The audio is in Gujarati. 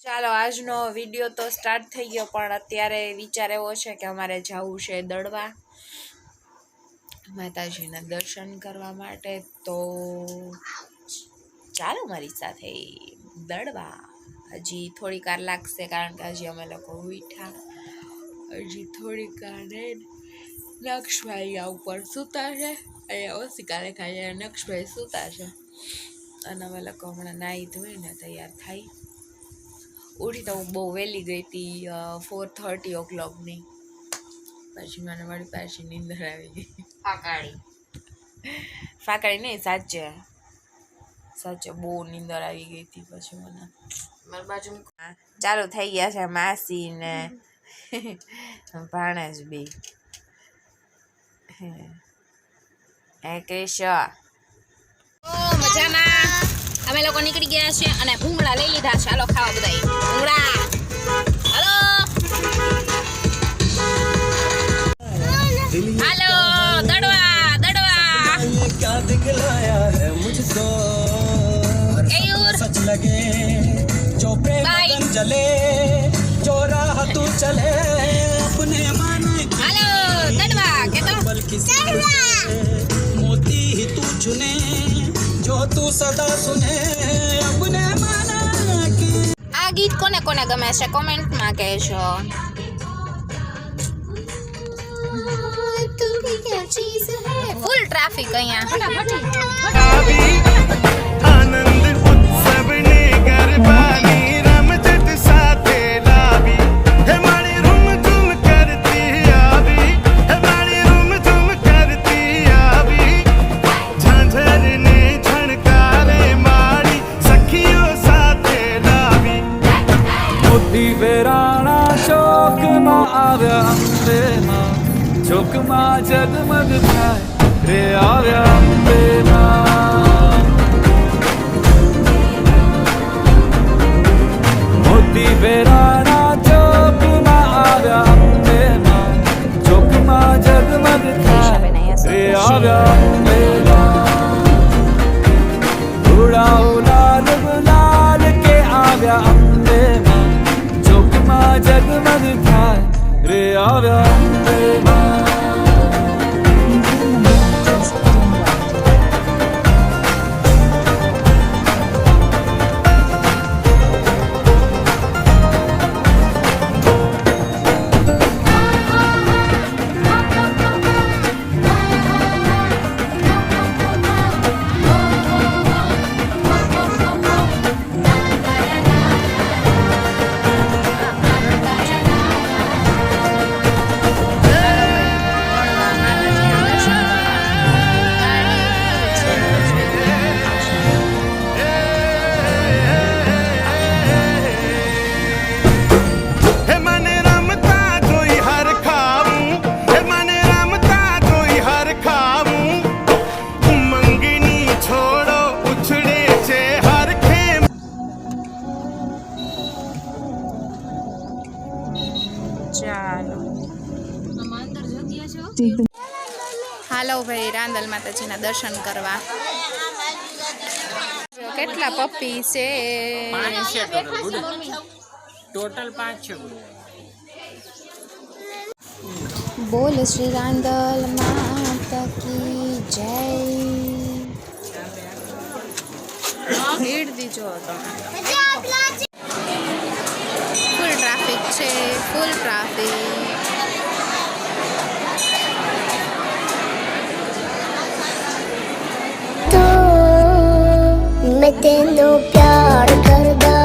ચાલો આજનો વિડીયો તો સ્ટાર્ટ થઈ ગયો, પણ અત્યારે વિચાર એવો છે કે અમારે જવું છે દડવા માતાજીના દર્શન કરવા માટે. તો ચાલો મારી સાથે દડવા. હજી થોડીક વાર લાગશે કારણ કે હજી અમે લોકો ઉઠ્યા. હજી થોડીક વાર નક્ષભાઈ આ ઉપર સૂતા છે, અહીંયા ઓશિકા દેખાય છે, નક્ષભાઈ સૂતા છે અને અમે લોકો હમણાં નાહી ધોઈને તૈયાર થઈ. ઉઠી તો હું બહુ વહેલી ગઈ હતી, 4:30 પછી મને વળી પાછી નીંદર આવી ગઈ. ફાકાડી નહીં, સાચે બહુ નીંદર આવી ગઈ હતી પછી મને. બાજુ ચાલુ થઈ ગયા છે માસી ને ભાણેજ બે. હે ક્રિશ મજામાં. અમે લોકો નીકળી ગયા છે અને ભૂંગળા લઈ લીધા છે. હાલો ખાવા બધા ભૂંગળા. હાલો હાલો દડવા દડવા. क्या दिखलाया है मुझको सच लगे जो प्रेम गन जले जो राह तू चले अपने मन. हालो दडवा के तो बल्कि मोती ही तू चुने जो तू सदा सुने अपने मन की. આ ગીત કોને કોને ગમે છે કોમેન્ટમાં કહેજો. ફૂલ ટ્રાફિક અહીંયા. આનંદ ઉત્સવ ને ગરબાની રમઝટ સાથે લાવી હે મારી રૂમ ઝૂમ કરતી આવી હે મારી રૂમ ઝૂમ કરતી આવી ઝાંઝર ને ઝણકારે મારી સખીઓ સાથે લાવી. મોતી વેરાણા ચોકમાં આવ્યા અંબેમાં ચોકમાં જગમગ થાય રે આવ્યા અંબેમાં. મોતી વેરાણા ચોકમાં આવ્યા અંબેમાં ચોકમાં જગમગ થાય રે આવ્યા અંબેમાં. ઉડાઓ લાલ ગુલાલ કે આવ્યા અંબેમાં ચોકમાં જગમગ થાય રે આવ્યા અંબેમાં. હાલો ભાઈ રાંદલ માતાજીના દર્શન કરવા. કેટલા પપ્પી છે? ટોટલ 5 છે. બોલ શ્રી રાંદલ માતા કી જય. ભીડ દીજો તમે. ફૂલ ટ્રાફિક છે, ફૂલ ટ્રાફિક. मैं तेनू प्यार करदा